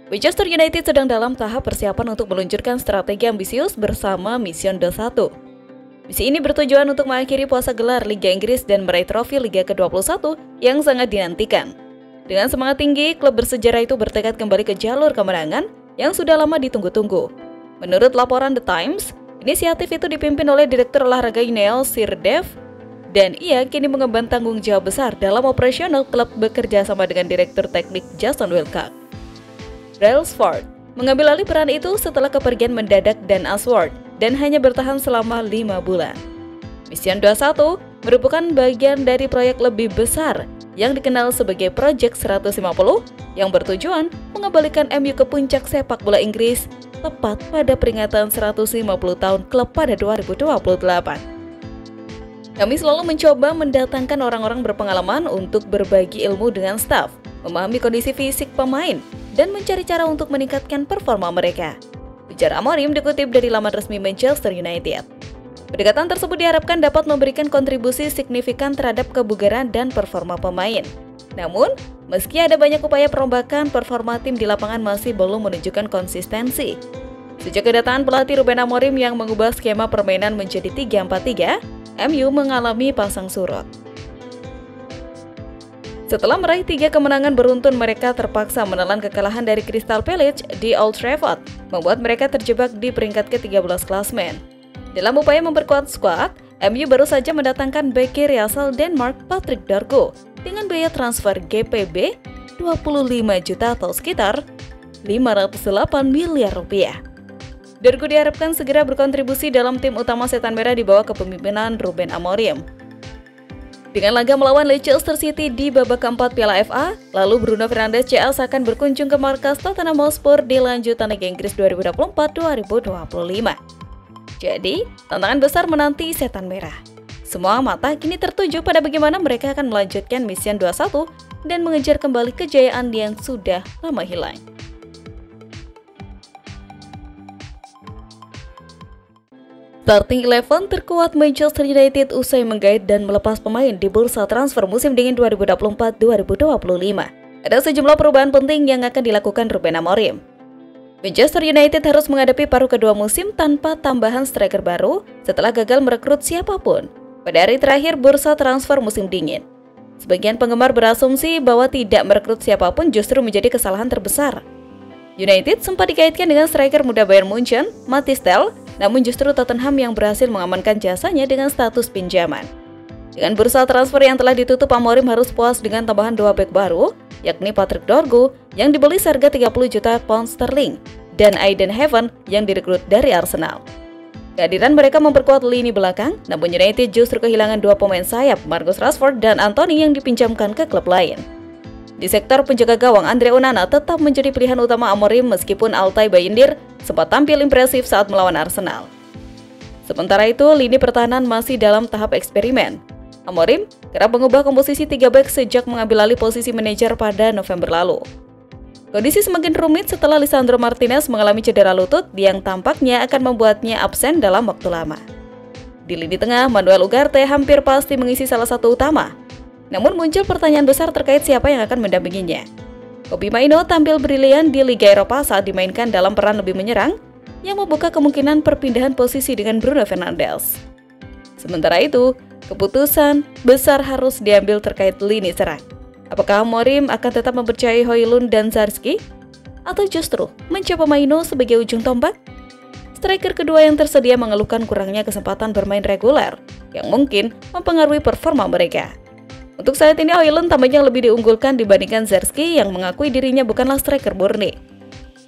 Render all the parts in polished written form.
Manchester United sedang dalam tahap persiapan untuk meluncurkan strategi ambisius bersama Mission 21. Misi ini bertujuan untuk mengakhiri puasa gelar Liga Inggris dan meraih trofi Liga ke-21 yang sangat dinantikan. Dengan semangat tinggi, klub bersejarah itu bertekad kembali ke jalur kemenangan yang sudah lama ditunggu-tunggu. Menurut laporan The Times, inisiatif itu dipimpin oleh Direktur Olahraga Neil Sirdev, dan ia kini mengemban tanggung jawab besar dalam operasional klub bekerja sama dengan Direktur Teknik Jason Wilcock. Brailsford mengambil alih peran itu setelah kepergian mendadak Dan Ashworth dan hanya bertahan selama 5 bulan. Mission 21 merupakan bagian dari proyek lebih besar yang dikenal sebagai Project 150 yang bertujuan mengembalikan MU ke puncak sepak bola Inggris tepat pada peringatan 150 tahun klub pada 2028. Kami selalu mencoba mendatangkan orang-orang berpengalaman untuk berbagi ilmu dengan staf, memahami kondisi fisik pemain, dan mencari cara untuk meningkatkan performa mereka. Ujar Amorim dikutip dari laman resmi Manchester United. Pendekatan tersebut diharapkan dapat memberikan kontribusi signifikan terhadap kebugaran dan performa pemain. Namun, meski ada banyak upaya perombakan, performa tim di lapangan masih belum menunjukkan konsistensi. Sejak kedatangan pelatih Ruben Amorim yang mengubah skema permainan menjadi 3-4-3, MU mengalami pasang surut. Setelah meraih 3 kemenangan beruntun, mereka terpaksa menelan kekalahan dari Crystal Palace di Old Trafford, membuat mereka terjebak di peringkat ke-13 klasmen. Dalam upaya memperkuat skuad, MU baru saja mendatangkan bek kiri asal Denmark Patrick Dorgu dengan biaya transfer GBP 25 juta atau sekitar 508 miliar rupiah. Dorgu diharapkan segera berkontribusi dalam tim utama Setan Merah di bawah kepemimpinan Ruben Amorim. Dengan laga melawan Leicester City di babak keempat Piala FA, lalu Bruno Fernandes CS akan berkunjung ke markas Tottenham Hotspur di lanjutan Liga Inggris 2024-2025. Jadi, tantangan besar menanti Setan Merah. Semua mata kini tertuju pada bagaimana mereka akan melanjutkan Mission 21 dan mengejar kembali kejayaan yang sudah lama hilang. Starting Eleven terkuat Manchester United usai menggait dan melepas pemain di bursa transfer musim dingin 2024-2025. Ada sejumlah perubahan penting yang akan dilakukan Ruben Amorim. Manchester United harus menghadapi paruh kedua musim tanpa tambahan striker baru setelah gagal merekrut siapapun pada hari terakhir bursa transfer musim dingin. Sebagian penggemar berasumsi bahwa tidak merekrut siapapun justru menjadi kesalahan terbesar. United sempat dikaitkan dengan striker muda Bayern Munchen, Mathys Tel, namun justru Tottenham yang berhasil mengamankan jasanya dengan status pinjaman. Dengan bursa transfer yang telah ditutup, Amorim harus puas dengan tambahan 2 bek baru, yakni Patrick Dorgu yang dibeli seharga 30 juta pound sterling dan Aiden Heaven yang direkrut dari Arsenal. Kehadiran mereka memperkuat lini belakang, namun United justru kehilangan 2 pemain sayap, Marcus Rashford dan Anthony yang dipinjamkan ke klub lain. Di sektor penjaga gawang, Andre Onana tetap menjadi pilihan utama Amorim meskipun Altay Bayindir sempat tampil impresif saat melawan Arsenal. Sementara itu, lini pertahanan masih dalam tahap eksperimen. Amorim kerap mengubah komposisi 3 bek sejak mengambil alih posisi manajer pada November lalu. Kondisi semakin rumit setelah Lisandro Martinez mengalami cedera lutut yang tampaknya akan membuatnya absen dalam waktu lama. Di lini tengah, Manuel Ugarte hampir pasti mengisi salah satu utama. Namun muncul pertanyaan besar terkait siapa yang akan mendampinginya. Kobbie Mainoo tampil brilian di Liga Eropa saat dimainkan dalam peran lebih menyerang, yang membuka kemungkinan perpindahan posisi dengan Bruno Fernandes. Sementara itu, keputusan besar harus diambil terkait lini serang. Apakah Amorim akan tetap mempercayai Højlund dan Zalewski? Atau justru mencoba Mainoo sebagai ujung tombak? Striker kedua yang tersedia mengeluhkan kurangnya kesempatan bermain reguler, yang mungkin mempengaruhi performa mereka. Untuk saat ini, Højlund tampaknya lebih diunggulkan dibandingkan Zalewski yang mengakui dirinya bukanlah striker murni.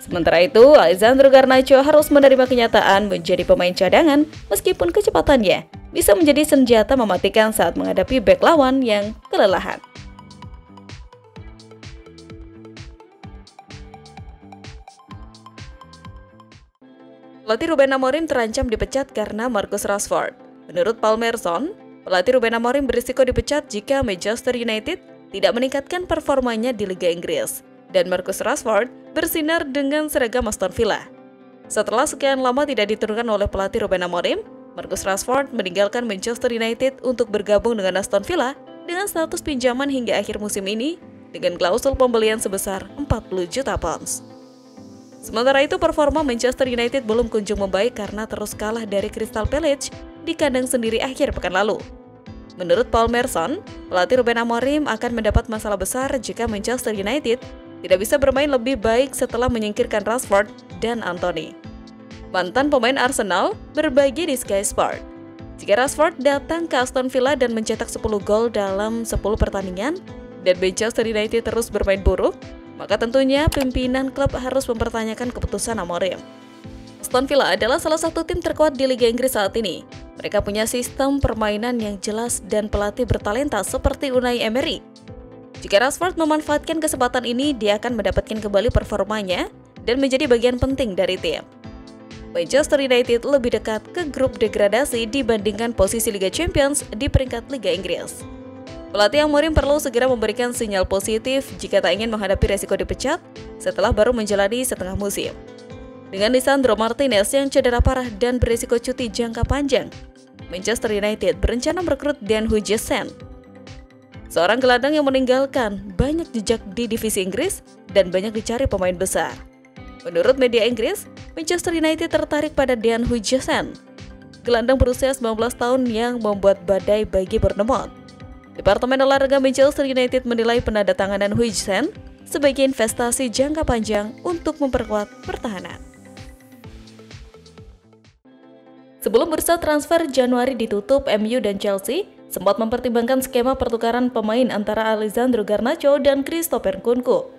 Sementara itu, Alessandro Garnacho harus menerima kenyataan menjadi pemain cadangan meskipun kecepatannya bisa menjadi senjata mematikan saat menghadapi bek lawan yang kelelahan. Pelatih Ruben Amorim terancam dipecat karena Marcus Rashford. Menurut Paul Merson, pelatih Ruben Amorim berisiko dipecat jika Manchester United tidak meningkatkan performanya di Liga Inggris dan Marcus Rashford bersinar dengan seragam Aston Villa. Setelah sekian lama tidak diturunkan oleh pelatih Ruben Amorim, Marcus Rashford meninggalkan Manchester United untuk bergabung dengan Aston Villa dengan status pinjaman hingga akhir musim ini dengan klausul pembelian sebesar 40 juta pounds. Sementara itu, performa Manchester United belum kunjung membaik karena terus kalah dari Crystal Palace di kandang sendiri akhir pekan lalu. Menurut Paul Merson, pelatih Ruben Amorim akan mendapat masalah besar jika Manchester United tidak bisa bermain lebih baik setelah menyingkirkan Rashford dan Anthony. Mantan pemain Arsenal berbagi di Sky Sport, jika Rashford datang ke Aston Villa dan mencetak 10 gol dalam 10 pertandingan dan Manchester United terus bermain buruk, maka tentunya pimpinan klub harus mempertanyakan keputusan Amorim. Aston Villa adalah salah satu tim terkuat di Liga Inggris saat ini. Mereka punya sistem permainan yang jelas dan pelatih bertalenta seperti Unai Emery. Jika Rashford memanfaatkan kesempatan ini, dia akan mendapatkan kembali performanya dan menjadi bagian penting dari tim. Manchester United lebih dekat ke grup degradasi dibandingkan posisi Liga Champions di peringkat Liga Inggris. Pelatih Amorim perlu segera memberikan sinyal positif jika tak ingin menghadapi resiko dipecat setelah baru menjalani setengah musim. Dengan Lisandro Martinez yang cedera parah dan berisiko cuti jangka panjang, Manchester United berencana merekrut Dan Huijsen, seorang gelandang yang meninggalkan banyak jejak di divisi Inggris dan banyak dicari pemain besar. Menurut media Inggris, Manchester United tertarik pada Dan Huijsen, gelandang berusia 19 tahun yang membuat badai bagi Bournemouth. Departemen olahraga Manchester United menilai penandatanganan Huijsen sebagai investasi jangka panjang untuk memperkuat pertahanan. Sebelum bursa transfer Januari ditutup, MU dan Chelsea sempat mempertimbangkan skema pertukaran pemain antara Alessandro Garnacho dan Christopher Nkunku.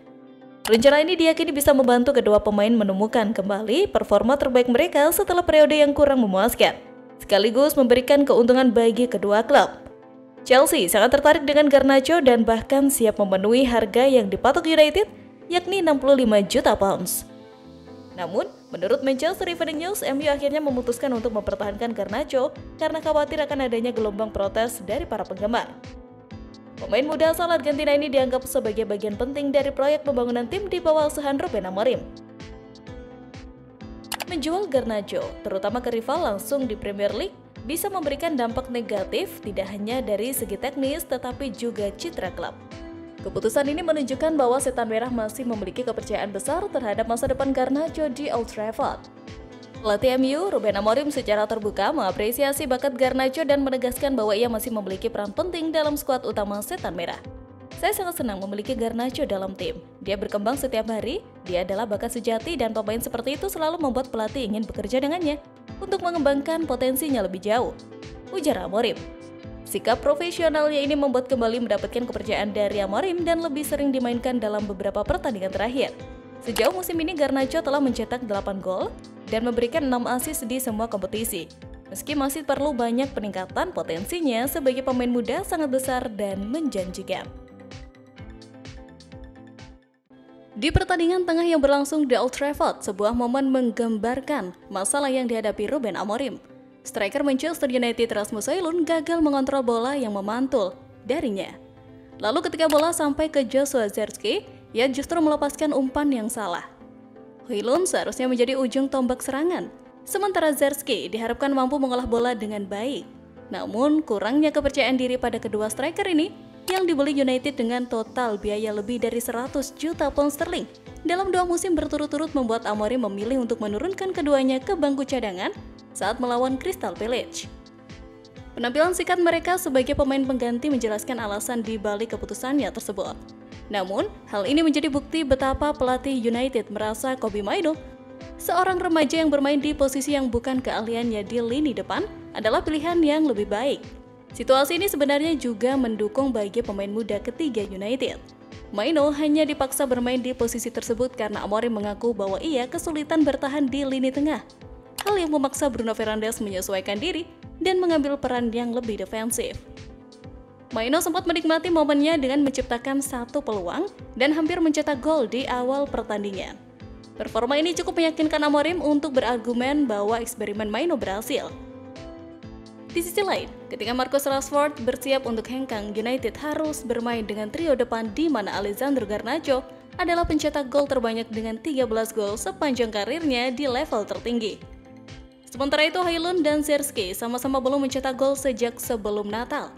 Rencana ini diyakini bisa membantu kedua pemain menemukan kembali performa terbaik mereka setelah periode yang kurang memuaskan, sekaligus memberikan keuntungan bagi kedua klub. Chelsea sangat tertarik dengan Garnacho dan bahkan siap memenuhi harga yang dipatok United, yakni 65 juta pounds. Namun, menurut Manchester Evening News, MU akhirnya memutuskan untuk mempertahankan Garnacho karena khawatir akan adanya gelombang protes dari para penggemar. Pemain muda asal Argentina ini dianggap sebagai bagian penting dari proyek pembangunan tim di bawah asuhan Ruben Amorim. Menjual Garnacho, terutama ke rival langsung di Premier League, bisa memberikan dampak negatif tidak hanya dari segi teknis tetapi juga citra klub. Keputusan ini menunjukkan bahwa Setan Merah masih memiliki kepercayaan besar terhadap masa depan Garnacho di Old Trafford. Pelatih MU, Ruben Amorim secara terbuka mengapresiasi bakat Garnacho dan menegaskan bahwa ia masih memiliki peran penting dalam skuad utama Setan Merah. Saya sangat senang memiliki Garnacho dalam tim. Dia berkembang setiap hari, dia adalah bakat sejati dan pemain seperti itu selalu membuat pelatih ingin bekerja dengannya untuk mengembangkan potensinya lebih jauh, ujar Amorim. Sikap profesionalnya ini membuat kembali mendapatkan kepercayaan dari Amorim dan lebih sering dimainkan dalam beberapa pertandingan terakhir. Sejauh musim ini Garnacho telah mencetak 8 gol dan memberikan 6 assist di semua kompetisi. Meski masih perlu banyak peningkatan, potensinya sebagai pemain muda sangat besar dan menjanjikan. Di pertandingan tengah yang berlangsung di Old Trafford, sebuah momen menggambarkan masalah yang dihadapi Ruben Amorim. Striker Manchester United Rasmus Højlund gagal mengontrol bola yang memantul darinya. Lalu ketika bola sampai ke Joshua Zirkzee, ia justru melepaskan umpan yang salah. Højlund seharusnya menjadi ujung tombak serangan, sementara Zirkzee diharapkan mampu mengolah bola dengan baik. Namun, kurangnya kepercayaan diri pada kedua striker ini yang dibeli United dengan total biaya lebih dari 100 juta pound sterling dalam 2 musim berturut-turut membuat Amorim memilih untuk menurunkan keduanya ke bangku cadangan saat melawan Crystal Palace. Penampilan singkat mereka sebagai pemain pengganti menjelaskan alasan di balik keputusannya tersebut. Namun, hal ini menjadi bukti betapa pelatih United merasa Kobbie Mainoo, seorang remaja yang bermain di posisi yang bukan keahliannya di lini depan, adalah pilihan yang lebih baik. Situasi ini sebenarnya juga mendukung bagi pemain muda ketiga United. Mainoo hanya dipaksa bermain di posisi tersebut karena Amorim mengaku bahwa ia kesulitan bertahan di lini tengah. Hal yang memaksa Bruno Fernandes menyesuaikan diri dan mengambil peran yang lebih defensif. Mainoo sempat menikmati momennya dengan menciptakan 1 peluang dan hampir mencetak gol di awal pertandingan. Performa ini cukup meyakinkan Amorim untuk berargumen bahwa eksperimen Mainoo berhasil. Di sisi lain, ketika Marcus Rashford bersiap untuk hengkang, United harus bermain dengan trio depan di mana Alessandro Garnacho adalah pencetak gol terbanyak dengan 13 gol sepanjang karirnya di level tertinggi. Sementara itu, Højlund dan Zirkzee sama-sama belum mencetak gol sejak sebelum Natal.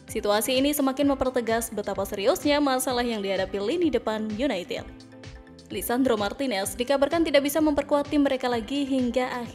Situasi ini semakin mempertegas betapa seriusnya masalah yang dihadapi lini depan United. Lisandro Martinez dikabarkan tidak bisa memperkuat tim mereka lagi hingga akhir